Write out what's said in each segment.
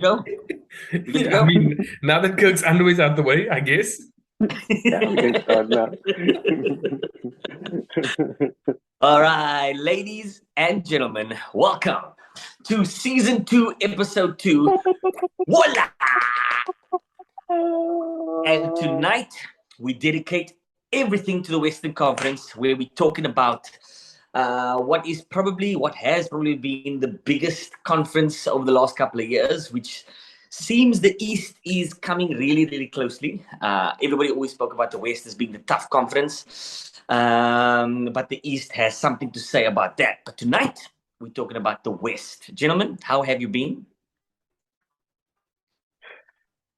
go? We good to I go? mean, now that Kirk's underway's out the way, I guess. Yeah, we can start now. All right, ladies and gentlemen, welcome to season 2, episode 2. Voila! And tonight we dedicate everything to the Western Conference, where we're talking about what has probably been the biggest conference over the last couple of years, which seems the East is coming really, really closely. Everybody always spoke about the West as being the tough conference, but the East has something to say about that. But tonight we're talking about the West. Gentlemen, how have you been?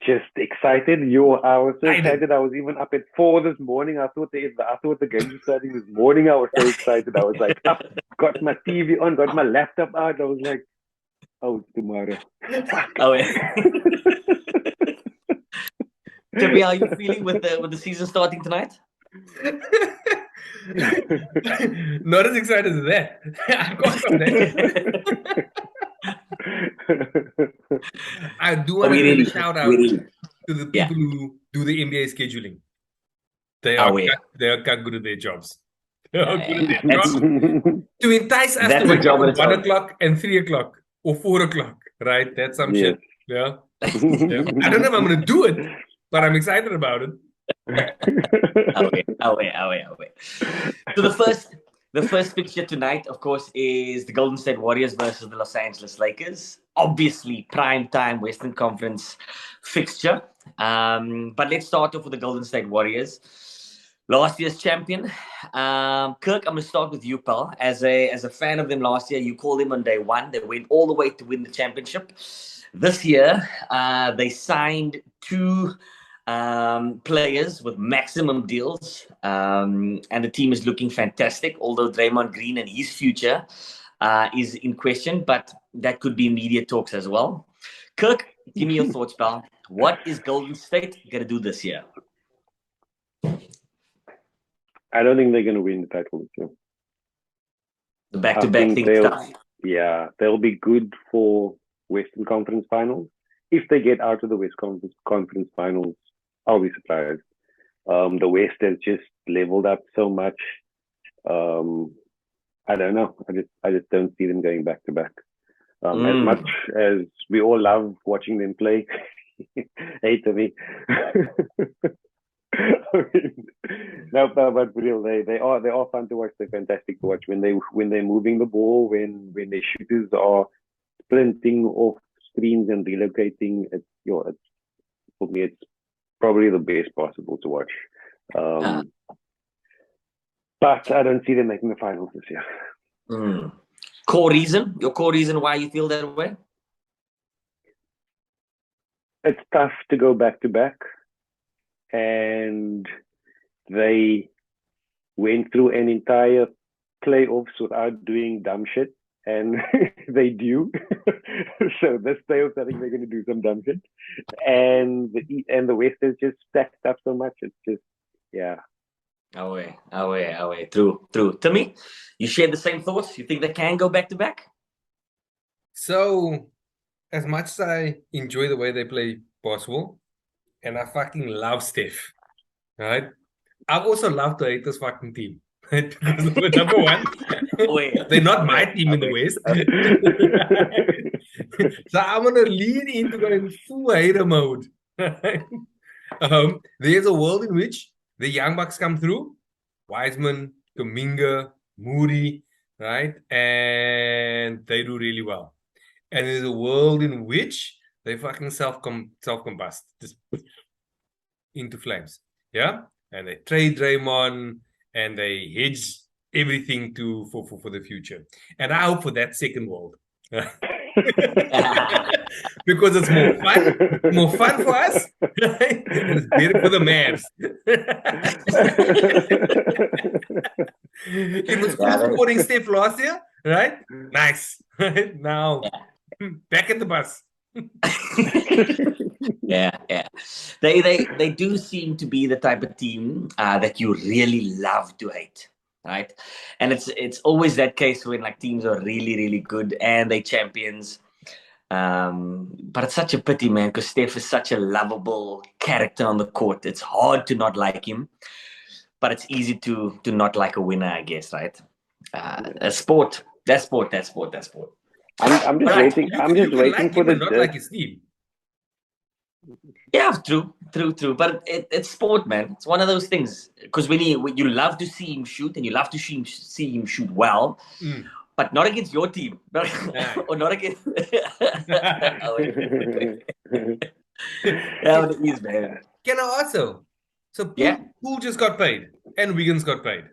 Just excited. I was so excited. I was even up at 4 this morning. I thought the game was starting this morning. I was so excited. I was like up, got my TV on, got my laptop out. I was like, oh, it's tomorrow. Fuck. Oh, yeah. Tippy, how are you feeling with the season starting tonight? Not as excited as that. I got from that. I do want to give a shout out to the people who do the NBA scheduling. They are good at their jobs. They are good at their jobs. To entice us to wake up at 1 o'clock and 3 o'clock or 4 o'clock, right? That's some shit. Yeah. I don't know if I'm going to do it, but I'm excited about it. So the first fixture tonight, of course, is the Golden State Warriors versus the Los Angeles Lakers. Obviously, prime time Western Conference fixture. But let's start off with the Golden State Warriors. Last year's champion. Kirk, I'm going to start with you, pal. As a fan of them last year, you called them on day one. They went all the way to win the championship. This year, they signed two players with maximum deals, and the team is looking fantastic, although Draymond Green and his future is in question, but that could be media talks as well. Kirk, give me your thoughts, pal. What is Golden State going to do this year? I don't think they're going to win the title this year. The back-to-back thing stuff. Yeah, they'll be good for Western Conference Finals. If they get out of the West Conference Finals, I'll be surprised. The West has just leveled up so much. I don't know. I just don't see them going back to back. As much as we all love watching them play, hate me. No, but real, they are fun to watch. They're fantastic to watch when they're moving the ball, when their shooters are sprinting off screens and relocating. For me, it's probably the best possible to watch. But I don't see them making the finals this year. Your core reason why you feel that way? It's tough to go back to back, and they went through an entire playoffs without doing dumb shit, and they do. So this playoffs, I think they're going to do some dumb shit, and the West is just stacked up so much. It's just, yeah. Away. True. Timmy, you share the same thoughts? You think they can go back to back? So, as much as I enjoy the way they play basketball, and I fucking love Steph, right? I also love to hate this fucking team. Because number one, they're not my team in the West. So I'm going to lean into going full hater mode. There's a world in which the Young Bucks come through. Wiseman, Kuminga, Moody, right? And they do really well. And there's a world in which they fucking self-combust. Just into flames. Yeah? And they trade Draymond and they hedge everything for the future. And I hope for that second world. Because it's more fun for us. And it's better for the Mavs. It was cool supporting Steph last year, right? Nice. Now, back at the bus. Yeah. They do seem to be the type of team that you really love to hate, right? And it's always that case when like teams are really, really good and they champions. But it's such a pity, man, because Steph is such a lovable character on the court. It's hard to not like him, but it's easy to not like a winner, I guess, right? A sport. That's sport. That's sport. That's sport. I'm just All right. waiting. You I'm just can waiting like for him the and not like his team. Yeah, true. But it's sport, man. It's one of those things. Because when you love to see him shoot, and you love to see him shoot well, but not against your team, or not against. Yeah, but it is, man. Can I also? So Yeah. Poole just got paid, and Wiggins got paid.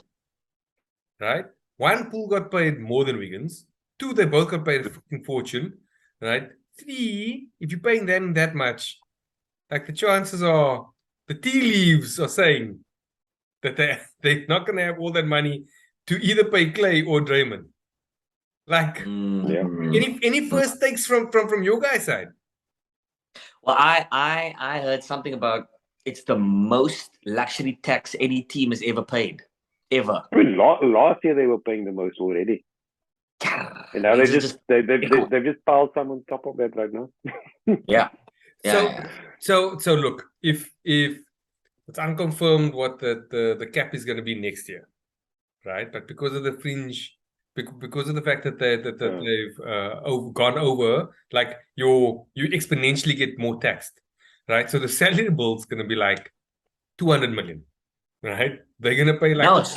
Right? One, Poole got paid more than Wiggins. Two, they both got paid a fucking fortune. Right? Three, if you're paying them that much, like the chances are, the tea leaves are saying that they're not going to have all that money to either pay Clay or Draymond. Like, any first takes from your guys' side? Well, I heard something about it's the most luxury tax any team has ever paid, ever. Last year they were paying the most already, and now they've just piled some on top of that right now. Yeah. So look, if it's unconfirmed what the cap is going to be next year, right? But because of the fringe, because of the fact that they've gone over, like you exponentially get more taxed, right? So the salary bill is going to be like 200 million, right? They're going to pay like it's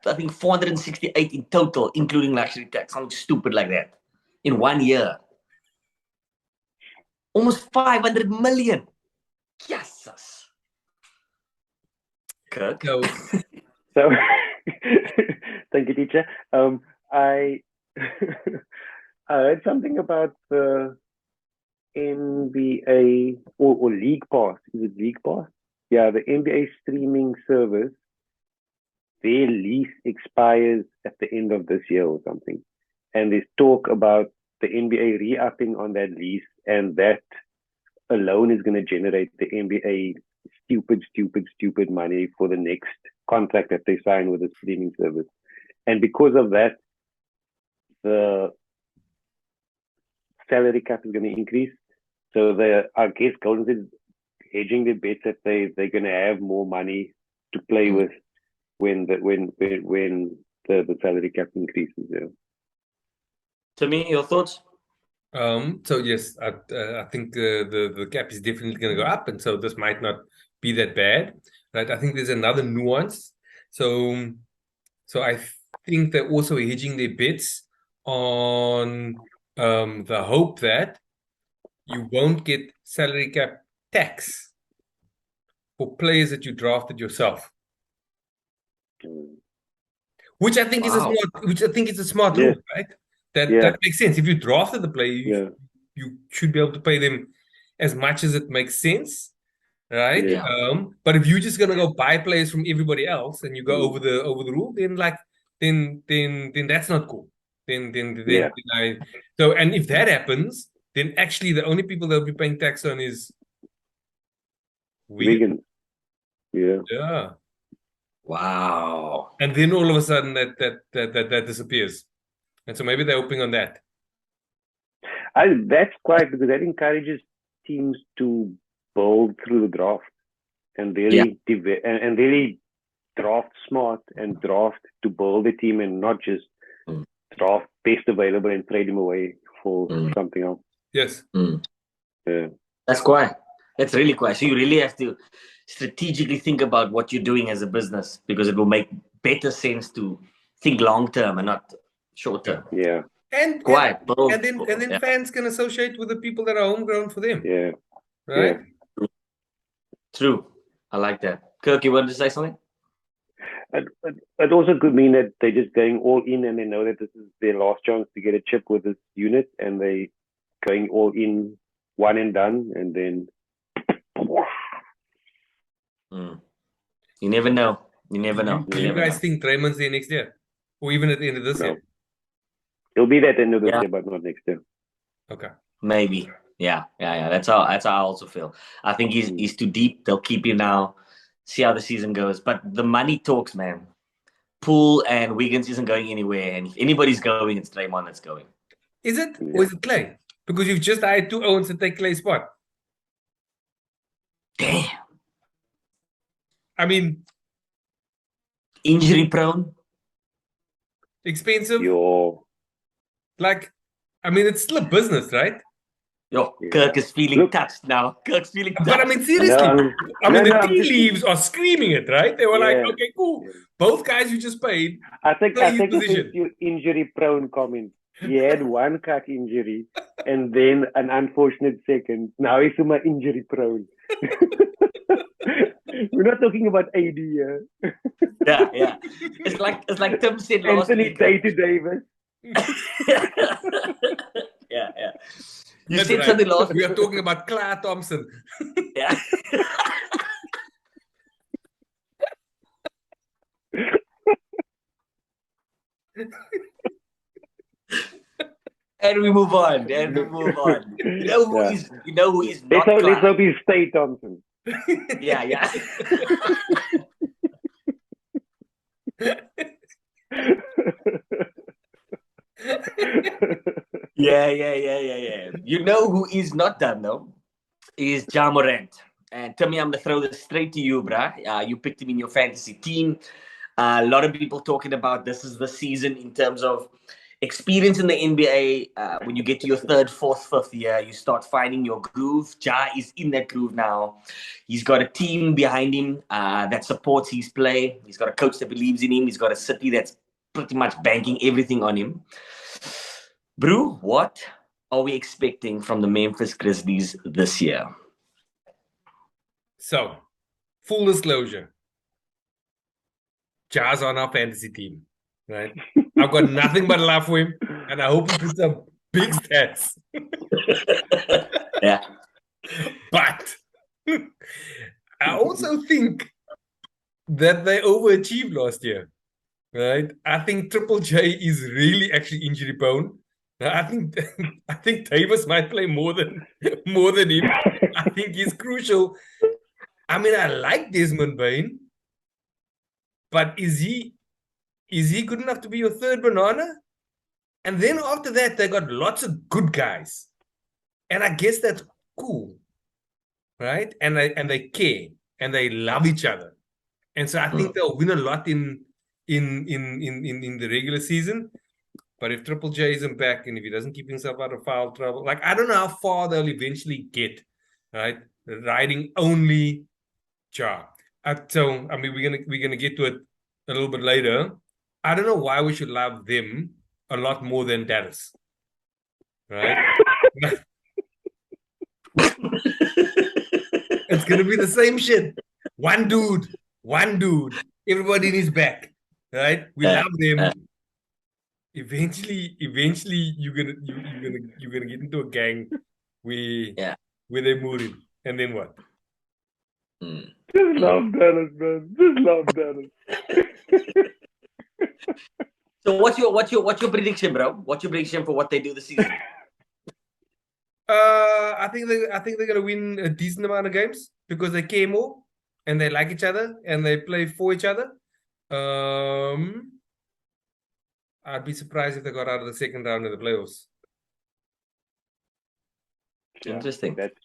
I think 468 in total, including luxury tax, something stupid like that, in 1 year. Almost 500 million. Yes. Kirk. So thank you, teacher. I heard something about the NBA or League Pass. Is it League Pass? Yeah, the NBA streaming service. Their lease expires at the end of this year or something, and there's talk about the NBA re-upping on that lease, and that alone is going to generate the NBA stupid money for the next contract that they sign with the streaming service. And because of that, the salary cap is going to increase. So I guess Golden State is hedging their bets that they're going to have more money to play with when the salary cap increases. Yeah. To me, your thoughts? So yes, I think the cap is definitely going to go up, and so this might not be that bad, right? I think there's another nuance. So I think they're also hedging their bets on the hope that you won't get salary cap tax for players that you drafted yourself, which I think is a smart rule, right? That makes sense. If you drafted the player, you should be able to pay them as much as it makes sense, right? Yeah. But if you're just gonna go buy players from everybody else and you go over the rule, then that's not cool. And if that happens, then actually the only people that will be paying tax on is Wiggins. Yeah. Wow. And then all of a sudden that disappears. And so maybe they're hoping on that. That's quite, because that encourages teams to build through the draft and really and really draft smart and draft to build a team, and not just draft best available and trade him away for something else. Yes. Yeah. That's quiet. That's really quiet. So you really have to strategically think about what you're doing as a business, because it will make better sense to think long term and not short term. Yeah. And then fans can associate with the people that are homegrown for them. Yeah. Right? Yeah. True. I like that. Kirk, you wanted to say something? It also could mean that they're just going all in, and they know that this is their last chance to get a chip with this unit, and they going all in, one and done, and then you never know. You never know. Do you guys think Draymond's there next year, or even at the end of this year? It'll be that end of this year, but not next year. Okay. Maybe. Yeah. That's how I also feel. I think he's too deep. They'll keep him now. See how the season goes. But the money talks, man. Poole and Wiggins isn't going anywhere, and if anybody's going, it's Draymond that's going. Is it? Or is it Clay? Because you've just hired 2 Owens to take Clay's spot. Damn. I mean, Injury prone. expensive. Yo, Like, I mean, it's still a business, right? Yo, Yeah. Kirk is feeling Look- touched now. Kirk's feeling touched. But I mean, seriously. No, the I'm tea just- leaves are screaming it, right? They were like, Yeah. okay, cool. Yeah. Both guys you just paid. I think Play his it's position. your injury prone comment. He had one cock injury and then an unfortunate second. Now he's my injury prone. We're not talking about AD here. Yeah. It's like Tim said last Anthony week. Davis. Yeah. You That's said right. something last We are talking about Claire Thompson. Yeah. And we move on. You know who is not Let's Clark. hope he's Stay Thompson. Yeah. Yeah. You know who is not done though? Is Ja Morant. And Timmy, I'm gonna throw this straight to you, bruh. You picked him in your fantasy team. A lot of people talking about this is the season in terms of experience in the NBA. When you get to your 3rd, 4th, 5th year, you start finding your groove. Ja is in that groove now. He's got a team behind him that supports his play. He's got a coach that believes in him. He's got a city that's pretty much banking everything on him. Brew, what are we expecting from the Memphis Grizzlies this year? So, full disclosure. Ja's on our fantasy team, right? I've got nothing but love for him, and I hope he puts up big stats. Yeah. But I also think that they overachieved last year, right? I think Triple J is really actually injury prone. I think Davis might play more than him. I think he's crucial. I mean, I like Desmond Bain, but is he good enough to be your 3rd banana? And then after that, they got lots of good guys, and I guess that's cool, right? And they care and they love each other, and so I think they'll win a lot in the regular season. But if Triple J isn't back and if he doesn't keep himself out of foul trouble, like I don't know how far they'll eventually get, right? Riding only Ja. So I mean, we're gonna get to it a little bit later. I don't know why we should love them a lot more than Dallas, right? It's gonna be the same shit. One dude, everybody in his back, right? We love them. Eventually, you're gonna get into a gang where they move him, and then what? Just love Dallas, man. Just love Dallas. So what's your prediction, bro? What's your prediction for what they do this season? I think they're gonna win a decent amount of games because they care more and they like each other and they play for each other. I'd be surprised if they got out of the 2nd round of the playoffs. Interesting. That's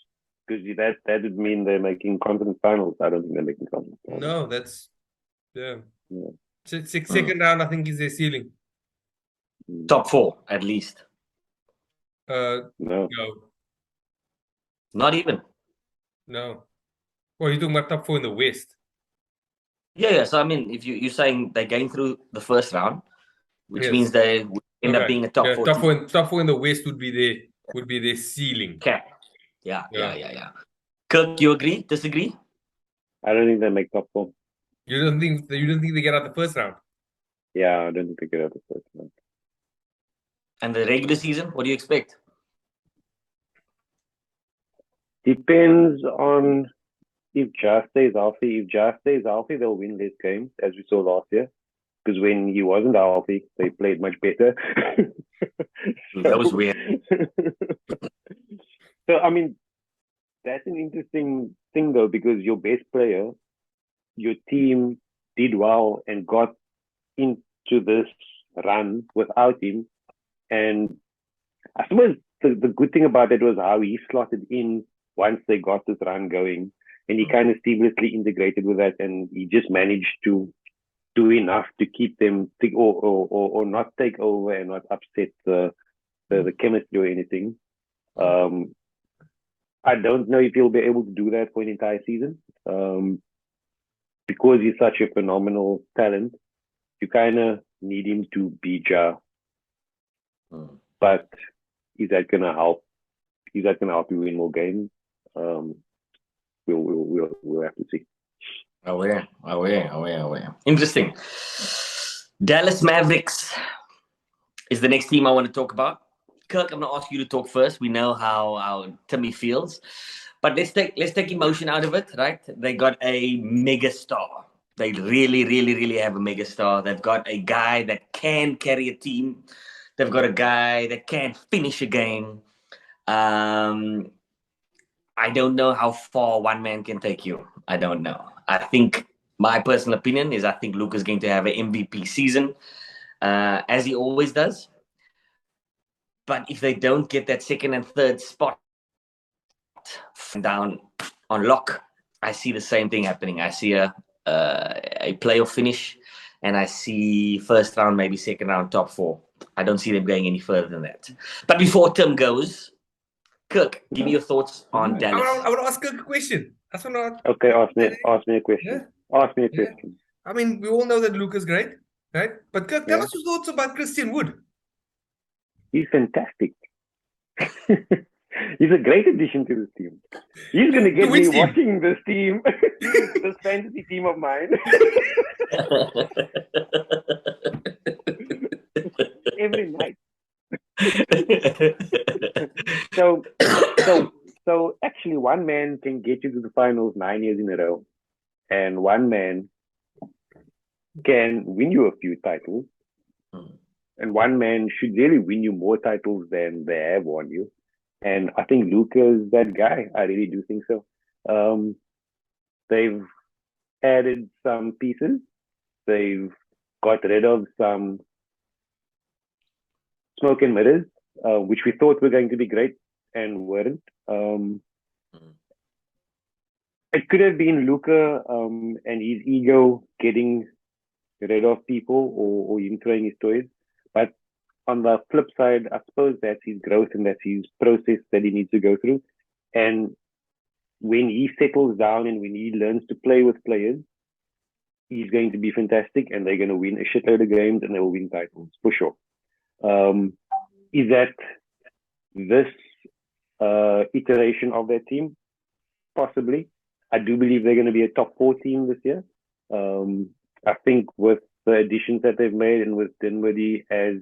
because that would mean they're making conference finals. I don't think they're making conference finals. No, that's second round. I think is their ceiling. Top 4 at least. No. Not even. No. Well, you're talking about top 4 in the West. Yeah. So I mean, if you're saying they're going through the 1st round, which means they end up being a top 4. Top 4 in the West would be their ceiling. Okay. Yeah. Kirk, you agree? Disagree? I don't think they make top 4. You don't think they get out the 1st round? Yeah, I don't think they get out the 1st round. And the regular season, what do you expect? Depends on if Ja stays healthy. If Ja stays healthy, they'll win less games, as we saw last year. Because when he wasn't healthy, they played much better. That was weird. So, I mean, that's an interesting thing, though, because your best player, your team did well and got into this run without him. And I suppose the good thing about it was how he slotted in once they got this run going, and he kind of seamlessly integrated with that, and he just managed to do enough to keep them or not take over and not upset the chemistry or anything. I don't know if he'll be able to do that for an entire season. Because he's such a phenomenal talent, you kind of need him to be Ja. But is that gonna help? Is that gonna help you win more games? We'll have to see. Aware. Interesting. Dallas Mavericks is the next team I want to talk about. Kirk, I'm gonna ask you to talk first. We know how Timmy feels, but let's take emotion out of it, right? They got a mega star. They really have a mega star. They've got a guy that can carry a team. They've got a guy that can finish a game. I don't know how far one man can take you. I don't know. I think my personal opinion is I think Luka's going to have an MVP season, as he always does. But if they don't get that second and third spot down on lock, I see the same thing happening. I see a playoff finish, and I see first round, maybe second round, top 4. I don't see them going any further than that. But before Tim goes, Kirk, give me your thoughts on Dallas. I want to ask Kirk a question. Okay, ask me a question. Yeah. Ask me a question. I mean, we all know that Luka's great, right? But Kirk, tell Yeah. us your thoughts about Christian Wood. He's fantastic. He's a great addition to this team. He's going to get me watching this team, this fantasy team of mine. Every night. So actually one man can get you to the finals 9 years in a row, and one man can win you a few titles, and one man should really win you more titles than they have won you. And I think Luka is that guy. I really do think so. They've added some pieces. They've got rid of some smoke and mirrors, which we thought were going to be great and weren't. It could have been Luka and his ego getting rid of people or him throwing his toys. But on the flip side, I suppose that's his growth and that's his process that he needs to go through. And when he settles down and when he learns to play with players, he's going to be fantastic, and they're going to win a shitload of games and they will win titles for sure. Is that this iteration of their team? Possibly. I do believe they're going to be a top 4 team this year. I think with the additions that they've made and with Dinwiddie as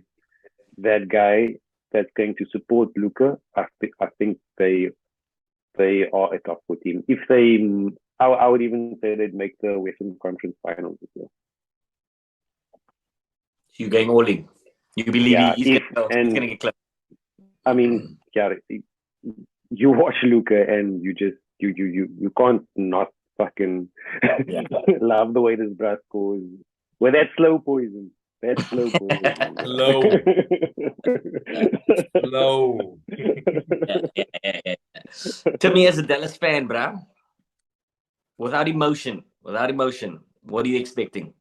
that guy that's going to support Luka, I think they are a top 4 team. If I would even say they'd make the Western Conference Finals this year. You're going all in. You believe he's going to get close. I mean, yeah, you watch Luka and you can't not fucking love the way this bruh scores. Well, that's slow poison. That's slow poison. Low. Yeah. To me, as a Dallas fan, bruh, without emotion, what are you expecting?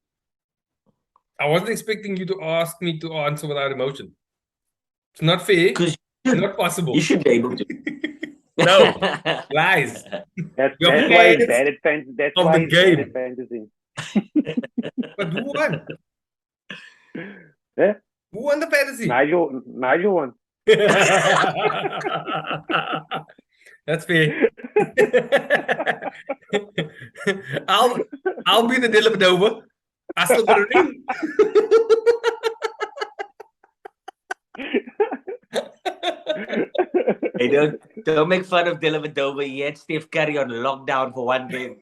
I wasn't expecting you to ask me to answer without emotion. It's not fair. Because it's not possible. You should be able to. No, lies. That's why he's bad at fantasy. That's why he's bad at fantasy. But who won? Yeah? Who won the fantasy? Nigel won. That's fair. I'll be the Delavadova. I still got a ring. Hey, don't make fun of Delavadova. He had Steph Curry on lockdown for one game.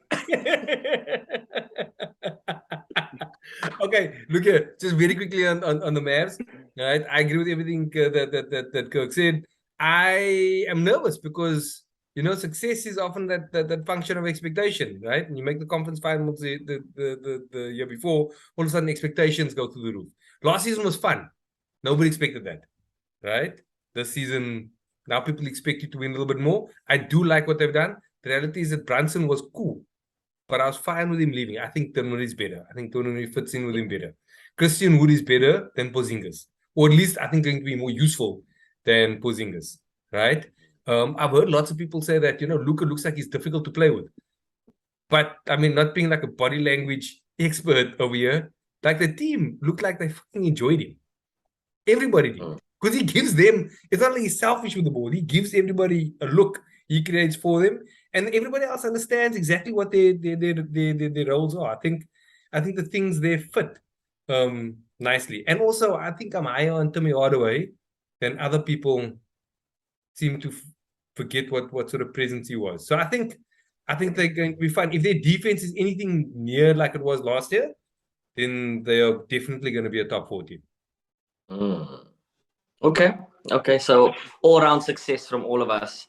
Okay, look here. Just very quickly on the Mavs. Right, I agree with everything that Kirk said. I am nervous because success is often that function of expectation, right? And you make the conference finals the year before, all of a sudden expectations go through the roof. Last season was fun. Nobody expected that, right? this season, now people expect you to win a little bit more. I do like what they've done. The reality is that Brunson was cool, but I was fine with him leaving. I think Tonuri is better. I think Tonuri fits in with him better. Christian Wood is better than Porzingis, or at least I think going to be more useful than Porzingis, right? I've heard lots of people say that, Luka looks like he's difficult to play with. But, I mean, not being like a body language expert over here, like the team looked like they fucking enjoyed him. Everybody did. Because he gives them, it's not like he's selfish with the ball. He gives everybody a look he creates for them. And everybody else understands exactly what their roles are. I think the things there fit nicely. And also, I think I'm higher on Timmy Hardaway than other people seem to forget what sort of presence he was. So I think they're going to be fine. If their defense is anything near like it was last year, then they are definitely going to be a top 4 team. Okay. So all-round success from all of us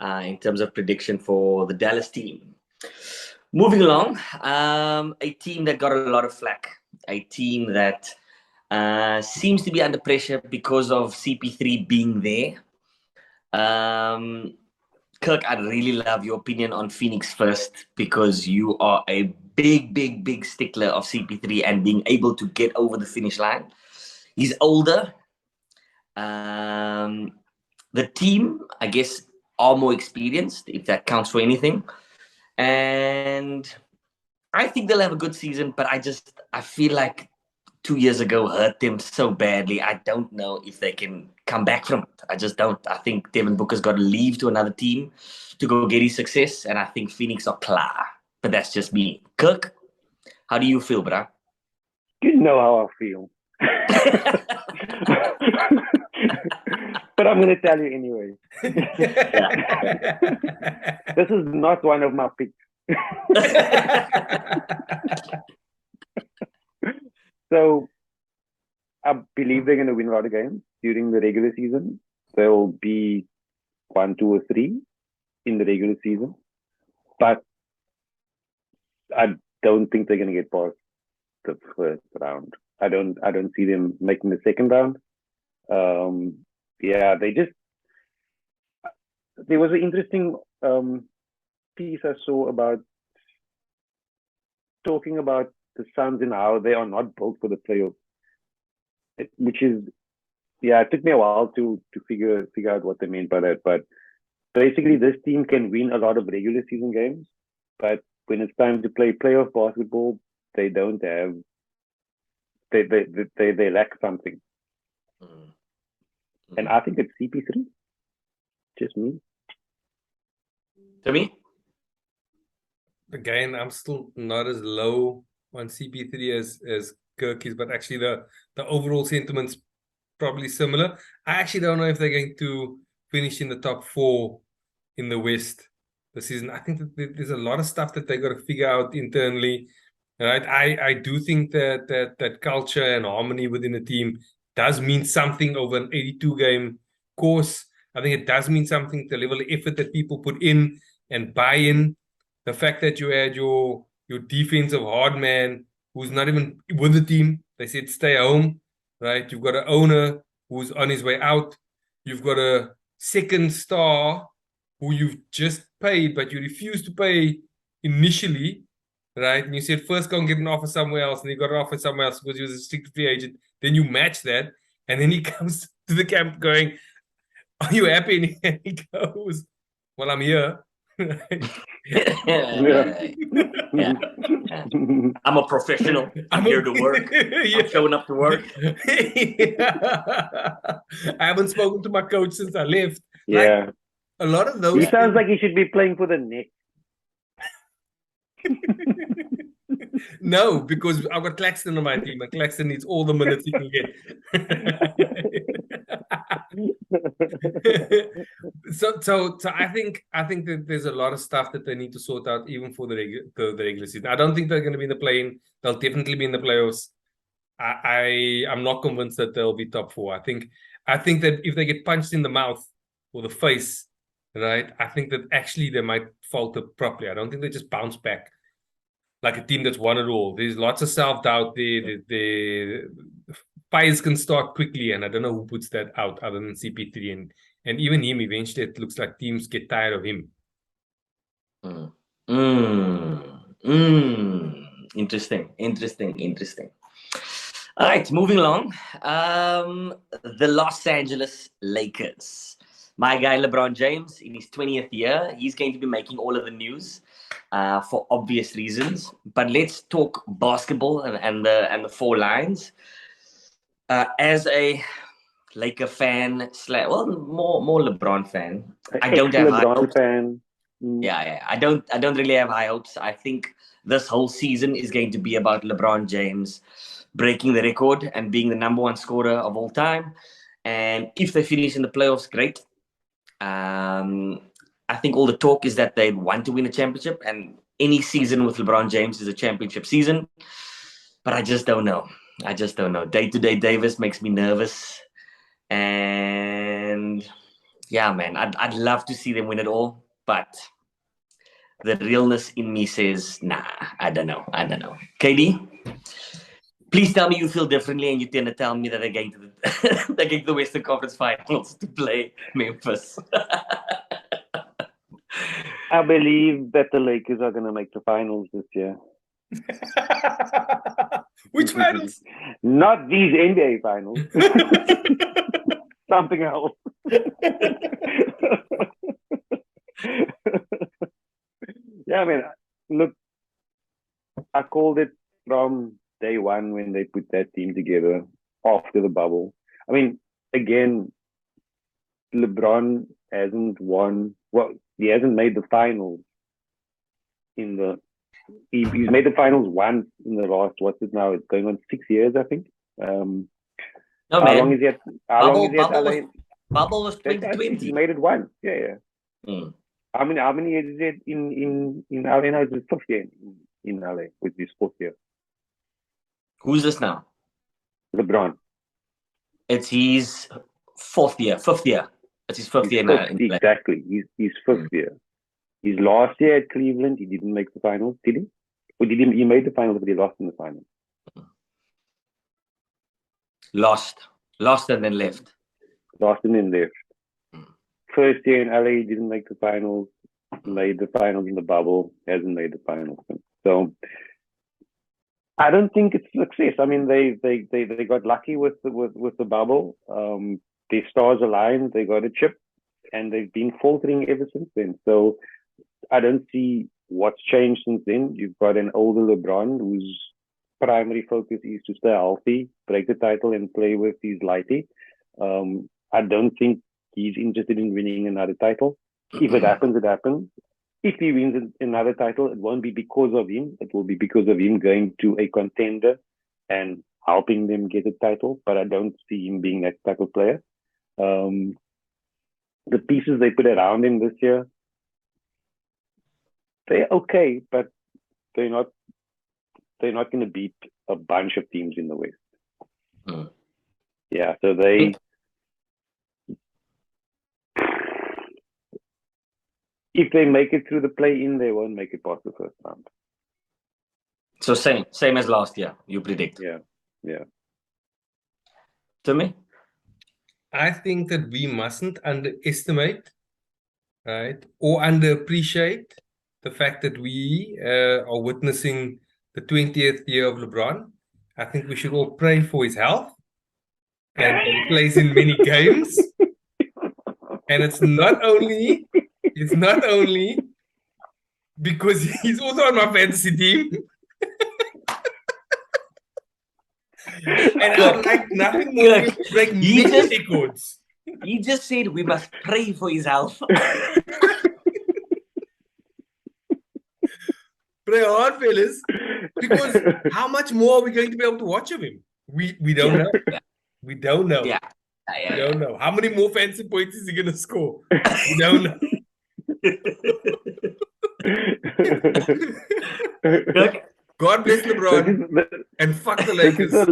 in terms of prediction for the Dallas team. Moving along, a team that got a lot of flack, a team that seems to be under pressure because of CP3 being there. Kirk, I'd really love your opinion on Phoenix first, because you are a big stickler of CP3 and being able to get over the finish line. He's older. The team, I guess, are more experienced, if that counts for anything. And I think they'll have a good season, but I feel like 2 years ago hurt them so badly. I don't know if they can come back from it. I just don't. I think Devin Booker's got to leave to another team to go get his success, and I think Phoenix are klar. But that's just me. Kirk, how do you feel, bruh? You know how I feel. But I'm going to tell you anyway. This is not one of my picks. So I believe they're going to win a lot of games during the regular season. They'll be 1, 2, or 3 in the regular season. But I don't think they're going to get past the first round. I don't see them making the second round. There was an interesting piece I saw about talking about the Suns and how they are not built for the playoffs, which is, it took me a while to figure out what they meant by that. But basically, this team can win a lot of regular season games, but when it's time to play playoff basketball, they don't have. They lack something. And I think it's CP3. Just me. To me? Again, I'm still not as low on CP3 as Kirk is, but actually the overall sentiment's probably similar. I actually don't know if they're going to finish in the top 4 in the West this season. I think that there's a lot of stuff that they got to figure out internally. Right? I do think that culture and harmony within a team does mean something over an 82-game course. I think it does mean something, the level of effort that people put in and buy in. The fact that you had your defensive hard man who's not even with the team. They said stay home, right? You've got an owner who's on his way out. You've got a second star who you've just paid, but you refused to pay initially, right? And you said first go and get an offer somewhere else, and he got an offer somewhere else because he was a strict free agent. Then you match that, and then he comes to the camp going, "Are you happy?" And he goes, "Well, I'm here." I'm a professional. I'm here to work. I'm showing up to work. I haven't spoken to my coach since I left. Yeah. Like, a lot of those. He sounds like he should be playing for the Knicks. No, because I've got Claxton on my team, and Claxton needs all the minutes he can get. So I think that there's a lot of stuff that they need to sort out, even for the regular season. I don't think they're going to be in the play-in. They'll definitely be in the playoffs. I'm not convinced that they'll be top 4. I think that if they get punched in the mouth or the face, right, I think that actually they might falter properly. I don't think they just bounce back like a team that's won it all. There's lots of self-doubt there. fires can start quickly, and I don't know who puts that out other than CP3, and even him. Eventually, it looks like teams get tired of him. Interesting. All right, moving along. The Los Angeles Lakers. My guy LeBron James, in his 20th year, he's going to be making all of the news for obvious reasons. But let's talk basketball and the four lines. As a Laker fan, more LeBron fan. I don't have high hopes. fan. Yeah. I don't really have high hopes. I think this whole season is going to be about LeBron James breaking the record and being the number one scorer of all time. And if they finish in the playoffs, great. I think all the talk is that they want to win a championship, and any season with LeBron James is a championship season. But I just don't know. Day-to-day Davis makes me nervous. And yeah, man, I'd love to see them win it all, but the realness in me says, nah, I don't know. KD, please tell me you feel differently, and you're going to tell me that they're going to the Western Conference Finals to play Memphis. I believe that the Lakers are going to make the finals this year. Which finals? Not these NBA finals. Something else. Yeah, I mean, look, I called it from day one when they put that team together after the bubble. I mean, again, LeBron hasn't won. Well, he hasn't made the finals he's made the finals once in the last, what's it now? It's going on 6 years, I think. No, how man. long is it? Bubble was 2020. He made it once. Yeah. Mm. How many years is it in LA now? It's his fifth year in LA with his fourth year. Who's this now? LeBron. It's his fifth year. It's his fifth year now. Exactly. His fifth year. His last year at Cleveland, he didn't make the finals, did he? Or did he made the finals, but he lost in the finals? Lost and then left. First year in LA, he didn't make the finals. Made the finals in the bubble. Hasn't made the finals. So I don't think it's success. I mean, they got lucky with the bubble. Their stars aligned. They got a chip, and they've been faltering ever since then. So I don't see what's changed since then. You've got an older LeBron whose primary focus is to stay healthy, break the title, and play with his lighty. I don't think he's interested in winning another title. If it happens, it happens. If he wins another title, it won't be because of him. It will be because of him going to a contender and helping them get a title. But I don't see him being that type of player. The pieces they put around him this year, they're okay, but they're not going to beat a bunch of teams in the West. Yeah, so if they make it through the play-in, they won't make it past the first round. So same as last year, you predict. Yeah. To me? I think that we mustn't underestimate, right, or underappreciate the fact that we are witnessing the 20th year of LeBron. I think we should all pray for his health and that he plays in many games. And it's not only because he's also on my fantasy team. And I'm like nothing more to break many records. He just said we must pray for his health. Pray hard, fellas. Because how much more are we going to be able to watch of him? We don't know. We don't know. Yeah. We don't know. How many more fancy points is he going to score? We don't know. God bless LeBron and fuck the Lakers. This is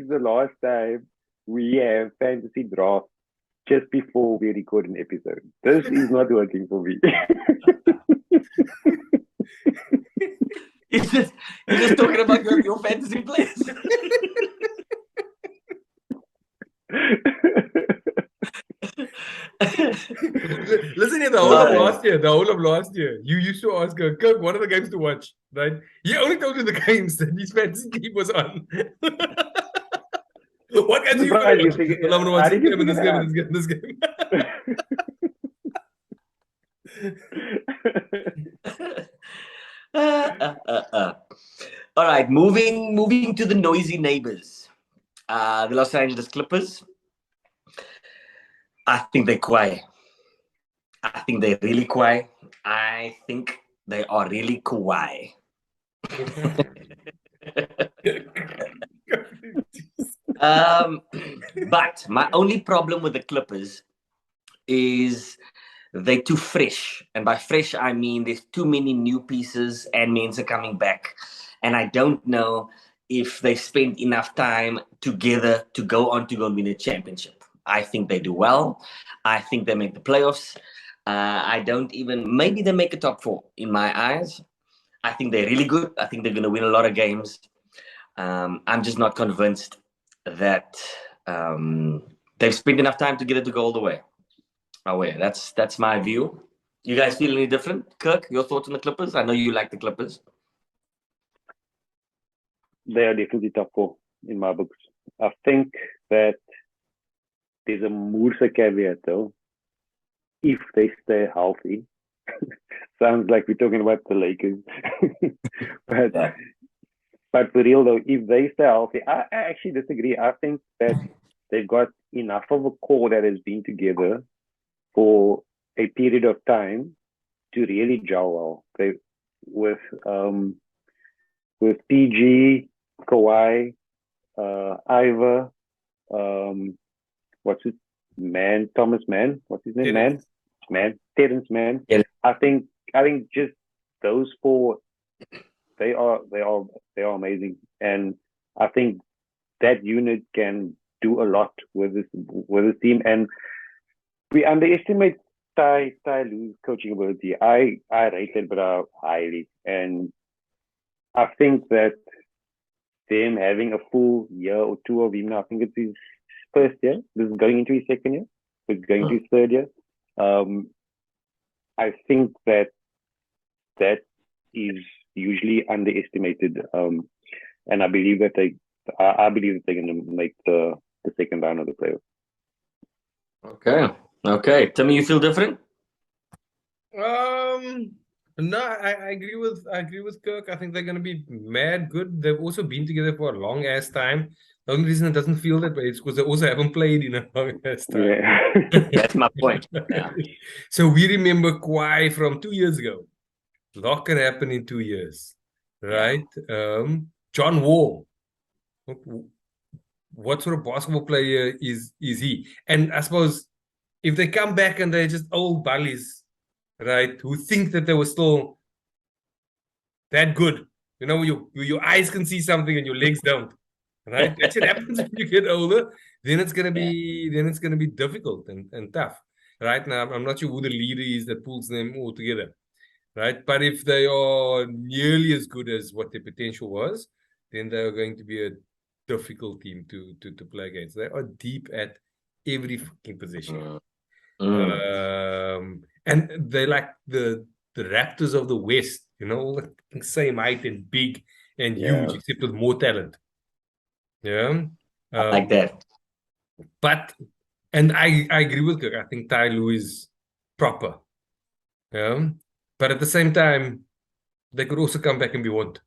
the last time we have fantasy draft just before we record an episode. This is not working for me. You're just talking about your fantasy players. Listen here, the whole of last year, you used to ask her, Kirk, what are the games to watch? Right? He only told you the games that his fantasy team was on. What games are you Surprised going you to think, watch? Well, I'm going to how watch did this you game and this figure game that and this game and out? All right, moving to the noisy neighbors. The Los Angeles Clippers. I think they're quiet. I think they're really quiet. I think they are really kawaii. But my only problem with the Clippers is they're too fresh. And by fresh, I mean there's too many new pieces and Mensa coming back. And I don't know if they spent enough time together to go on to go and win a championship. I think they do well. I think they make the playoffs. I don't even, maybe they make a top 4 in my eyes. I think they're really good. I think they're going to win a lot of games. I'm just not convinced that they've spent enough time together to go all the way. Away. That's my view. You guys feel any different? Kirk, your thoughts on the Clippers? I know you like the Clippers. They are definitely top 4 in my books. I think that there's a Moorse caveat though. If they stay healthy, sounds like we're talking about the Lakers. But for real though, if they stay healthy, I actually disagree. I think that they've got enough of a core that has been together for a period of time to really gel well. With PG, Kawhi, Ivor, what's his man? Thomas Mann. What's his name? Terrence Mann. Yeah. I think just those 4, they are amazing, and I think that unit can do a lot with this team. And we underestimate Ty Lue's coaching ability. I rate that bro highly, and I think that them having a full year or 2 of him now, I think it's his first year. This is going into his second year. It's going into his third year. I think that is usually underestimated, and I believe that they're going to make the second round of the playoffs. Okay. Timmy, you feel different? No, I agree with Kirk. I think they're gonna be mad good. They've also been together for a long ass time. The only reason it doesn't feel that way is because they also haven't played in a long ass time. Yeah. That's my point. Yeah. So we remember Kawhi from 2 years ago. A lot can happen in 2 years, right? John Wall. What sort of basketball player is he? And I suppose if they come back and they're just old bullies, right, who think that they were still that good, you know, your eyes can see something and your legs don't, right? That's what happens when you get older. Then it's gonna be difficult and tough, right? Now I'm not sure who the leader is that pulls them all together, right? But if they are nearly as good as what their potential was, then they are going to be a difficult team to play against. They are deep at every fucking position. And they're like the Raptors of the West, you know, all the same height and big and huge, except with more talent. Yeah. I like that. But, and I agree with Kirk. I think Ty Lue is proper. Yeah. But at the same time, they could also come back and be want.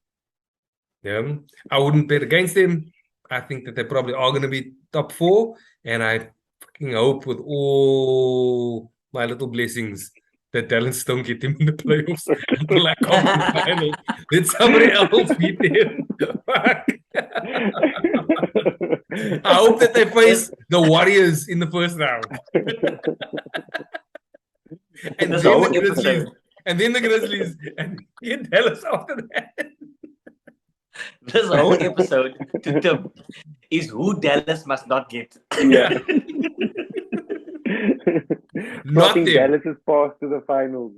Yeah. I wouldn't bet against them. I think that they probably are going to be top 4. And I fucking hope with all my little blessings that Dallas don't get them in the playoffs until I come to the finals. Let somebody else beat them. I hope that they face the Warriors in the first round. And then the Grizzlies. And get Dallas after that. This whole episode to Tim is who Dallas must not get. Yeah. Not them. Dallas's path to the finals.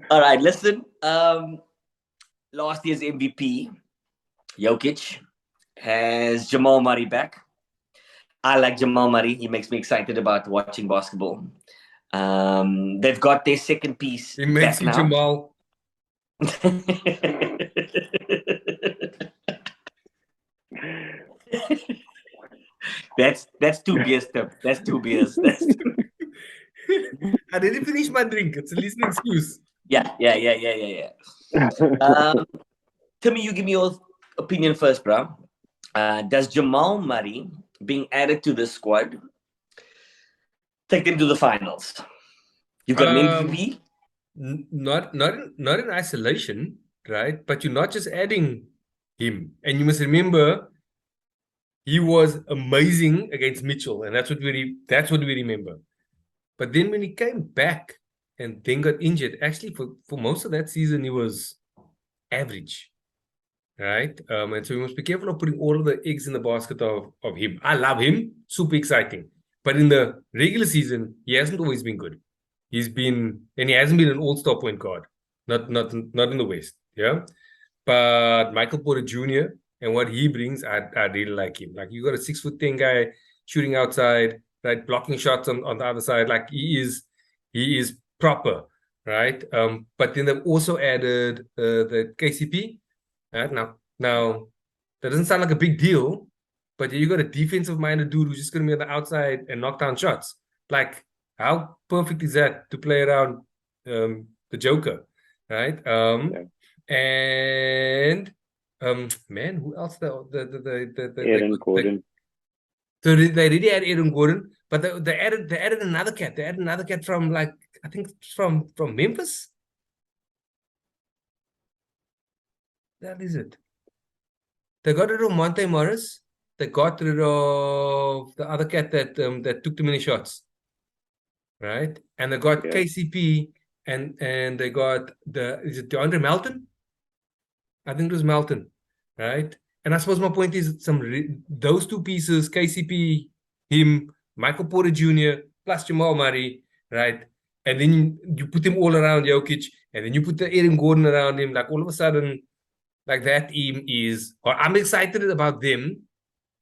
All right, listen. Last year's MVP, Jokic, has Jamal Murray back. I like Jamal Murray. He makes me excited about watching basketball. They've got their second piece He makes back you now. Jamal. That's two beers, Tim. That's two beers. That's two... I didn't finish my drink. It's at least an excuse. Yeah. Timmy, you give me your opinion first, bro. Does Jamal Murray being added to the squad take them to the finals? You've got an MVP. Not in isolation, right? But you're not just adding him, and you must remember he was amazing against Mitchell, and that's what we remember. But then when he came back and then got injured, actually for most of that season he was average, right? And so we must be careful of putting all of the eggs in the basket of him. I love him, super exciting. But in the regular season, he hasn't always been good. He hasn't been an all-star point guard, not in the West, yeah. But Michael Porter Jr. and what he brings, I really like him. Like, you got a 6'10" guy shooting outside, right, blocking shots on the other side. Like, he is proper, right? But then they've also added the KCP. Right? Now that doesn't sound like a big deal, but you got a defensive-minded dude who's just going to be on the outside and knock down shots. Like, how perfect is that to play around the Joker, right? And man, who else? Aaron Gordon. So they already had Aaron Gordon, but they added another cat. They added another cat from, like, I think from Memphis. That is it. They got rid of Monte Morris. They got rid of the other cat that took too many shots, right? And they got KCP, and they got is it DeAndre Melton? I think it was Melton, right? And I suppose my point is those two pieces, KCP, him, Michael Porter Jr., plus Jamal Murray, right? And then you put him all around Jokic, and then you put the Aaron Gordon around him. Like, all of a sudden, like, that team I'm excited about them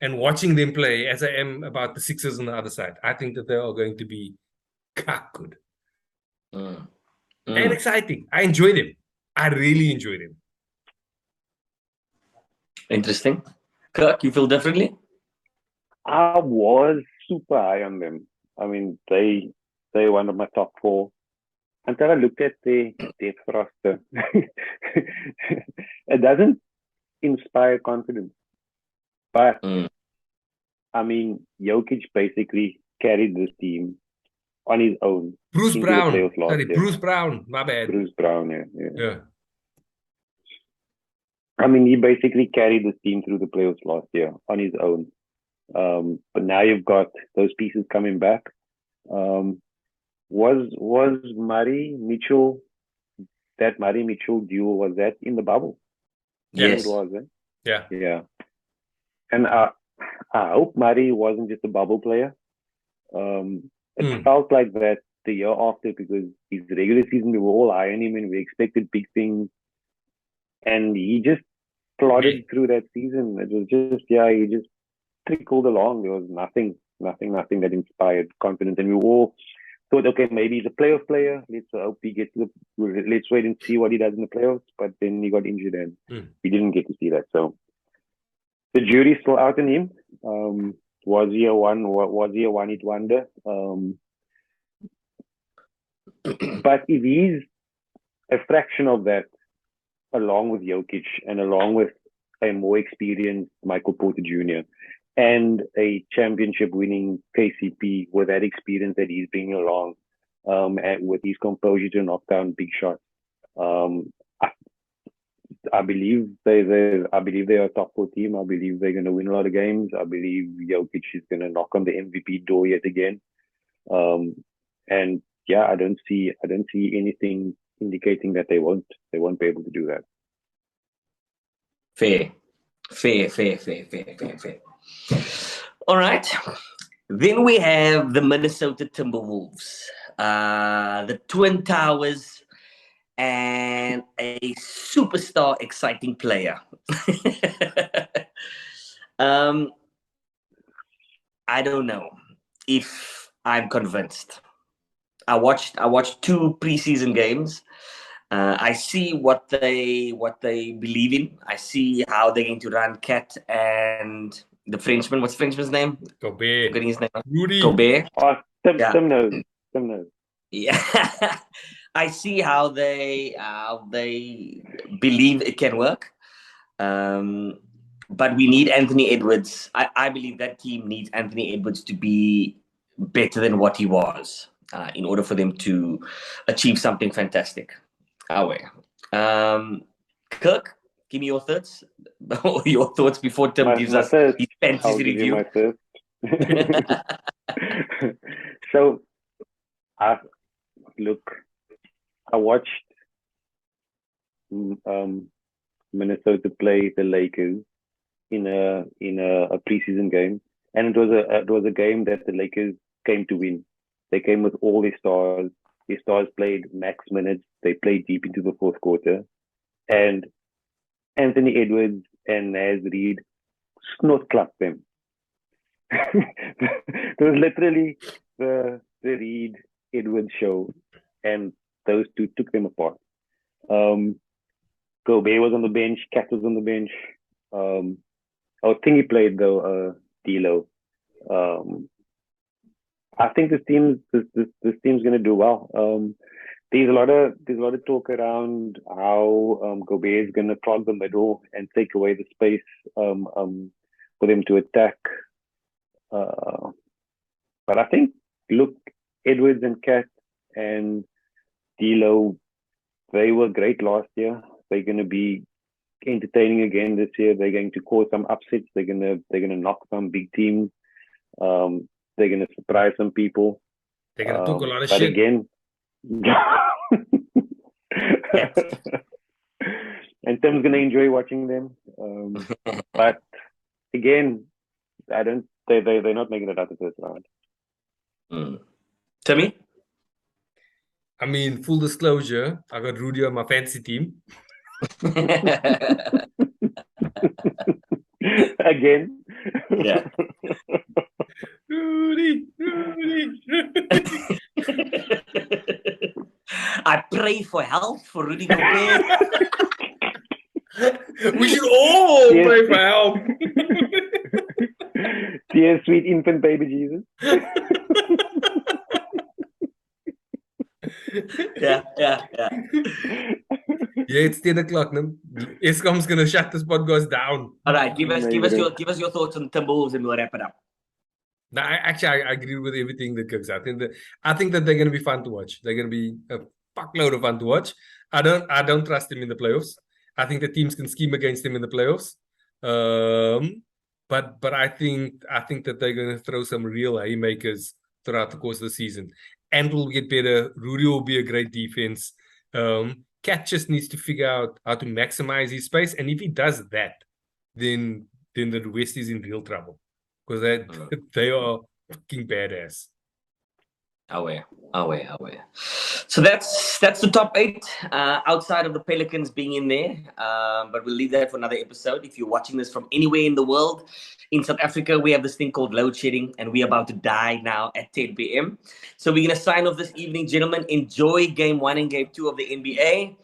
and watching them play as I am about the Sixers on the other side. I think that they are going to be good. And exciting. I enjoy them. I really enjoy them. Interesting. Kirk, you feel differently? I was super high on them. I mean, they one of my top 4. Until I looked at their depth roster. It doesn't inspire confidence. But I mean, Jokic basically carried this team on his own. Bruce Brown. Bruce Brown. My bad. Bruce Brown, yeah. I mean, he basically carried this team through the playoffs last year on his own. But now you've got those pieces coming back. Was Murray Mitchell, that Murray Mitchell duo, was that in the bubble? Yes. It was, Yeah. Yeah. And I hope Murray wasn't just a bubble player. It felt like that the year after, because his regular season, we were all high on him and we expected big things. And he just plodded through that season. It was just, he just trickled along. There was nothing that inspired confidence. And we all thought, okay, maybe he's a playoff player. Let's hope he gets let's wait and see what he does in the playoffs. But then he got injured and we didn't get to see that. So the jury's still out on him. Was he a one-hit wonder? But if he's a fraction of that, along with Jokic and along with a more experienced Michael Porter Jr. and a championship-winning KCP with that experience that he's bringing along, and with his composure to knock down big shots, I believe they are a top 4 team. I believe they're going to win a lot of games. I believe Jokic is going to knock on the MVP door yet again. And yeah, I don't see anything indicating that they won't be able to do that. Fair. All right. Then we have the Minnesota Timberwolves, the Twin Towers, and a superstar exciting player. I don't know if I'm convinced. I watched 2 preseason games. I see what they believe in. I see how they're going to run Cat and the Frenchman. What's the Frenchman's name? Gobert. Forgetting his name. Rudy. Gobert. Oh, Yeah. Tim knows. Tim knows. Yeah. I see how they believe it can work. But we need Anthony Edwards. I believe that team needs Anthony Edwards to be better than what he was in order for them to achieve something fantastic. Kirk, give me your thoughts. Your thoughts before Tim gives us third, his I'll fantasy give you review. my third. So, I watched Minnesota play the Lakers in a preseason game, and it was a game that the Lakers came to win. They came with all their stars. Their stars played max minutes. They played deep into the fourth quarter, and Anthony Edwards and Naz Reid snort clapped them. It was literally the Reid Edwards show, and those two took them apart. Gobert was on the bench, Cat was on the bench. I think he played though, D'Lo. I think this team's gonna do well. There's a lot of talk around how Gobert is gonna clog the middle and take away the space for them to attack. But I think, look, Edwards and Cat and D'Lo, they were great last year. They're going to be entertaining again this year. They're going to cause some upsets. They're going to knock some big teams. They're going to surprise some people. They're going to talk a lot of but shit. Again, and Tim's going to enjoy watching them. But again, they're not making it out the first round. Timmy? I mean, full disclosure, I got Rudy on my fantasy team. Again. Yeah. Rudy. I pray for health for Rudy Gobert. We should all pray for help. Dear sweet infant baby Jesus. Yeah. Yeah, it's 10 o'clock. No? Eskom's gonna shut this podcast down. All right, give us your thoughts on Timberwolves and we'll wrap it up. No, I agree with everything that Kirk said. I think that they're gonna be fun to watch. They're gonna be a fuckload of fun to watch. I don't trust them in the playoffs. I think the teams can scheme against them in the playoffs. But I think that they're gonna throw some real haymakers throughout the course of the season. And will get better. Rudy will be a great defense. Cat just needs to figure out how to maximize his space, and if he does that, then the West is in real trouble because they are fucking badass. Away. So that's the top 8 outside of the Pelicans being in there. But we'll leave that for another episode. If you're watching this from anywhere in the world, in South Africa, we have this thing called load shedding, and we're about to die now at 10 p.m. So we're going to sign off this evening, gentlemen. Enjoy Game 1 and Game 2 of the NBA.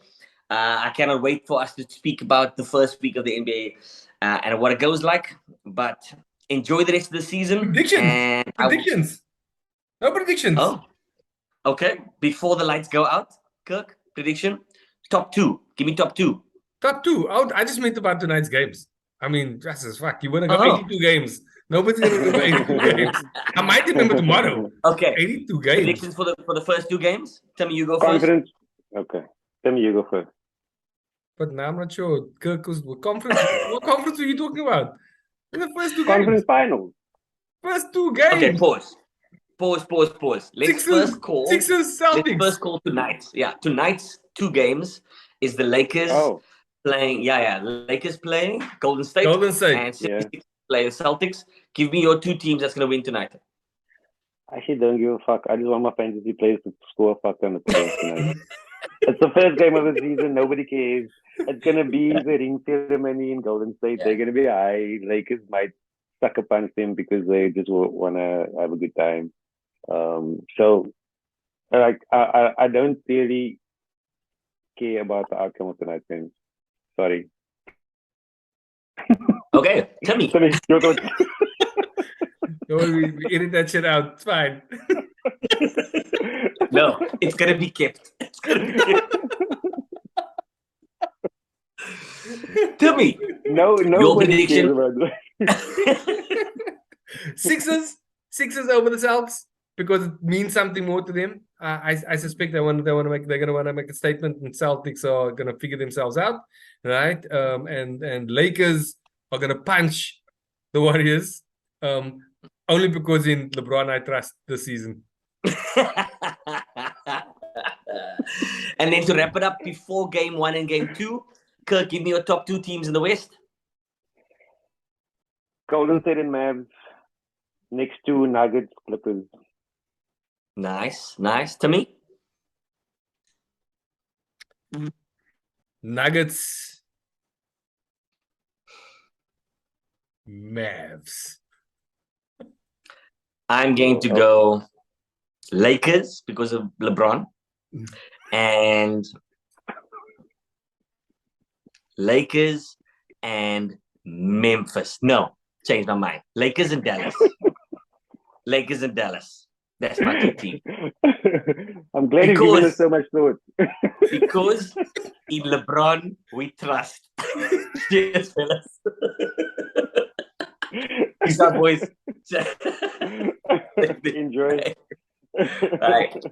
I cannot wait for us to speak about the first week of the NBA and what it goes like. But enjoy the rest of the season. Predictions. No predictions. Oh, okay. Before the lights go out, Kirk, prediction. Top 2. Give me top 2. Top 2. I just meant about tonight's games. I mean, just as fuck. You want to go 82 games. Nobody's going to remember 82 games. I might remember tomorrow. Okay. 82 games. Predictions for the first 2 games. Tell me you go Conference. first. Okay. Tell me you go first. But now I'm not sure. Kirk, what conference were you talking about? In the first 2 Conference games. finals. First 2 games. Okay, pause. Let's first call Celtics. Let's first call tonight. Yeah, tonight's 2 games is the Lakers playing. Lakers playing Golden State. And 76 play the Celtics. Give me your 2 teams that's gonna win tonight. I actually don't give a fuck. I just want my fantasy players to score a fuck ton of points tonight. It's the first game of the season. Nobody cares. It's gonna be the ring ceremony in Golden State. They're gonna be high. Lakers might sucker punch them because they just want to have a good time. So like I don't really care about the outcome of tonight's game. Sorry. Okay, Timmy. Sorry, your thoughts. We edit that shit out. It's fine. No, it's gonna be kept. It's gonna be kept. Timmy, No, your nobody prediction. cares about that. Sixers over the Celtics because it means something more to them. I suspect they're gonna want to make a statement, and Celtics are gonna figure themselves out, right? And Lakers are gonna punch the Warriors, only because in LeBron I trust this season. And then to wrap it up before game 1 and game 2, Kirk, give me your top 2 teams in the West. Golden State and Mavs. Next to Nuggets, Clippers. Nice. Timmy? Nuggets, Mavs. I'm going to go Lakers because of LeBron. And Lakers and Memphis. No, change my mind. Lakers and Dallas. Lakers and Dallas. That's my 2 team. I'm glad you've given us so much thought. Because in LeBron, we trust. Cheers, fellas. Peace out, boys. Enjoy. All right.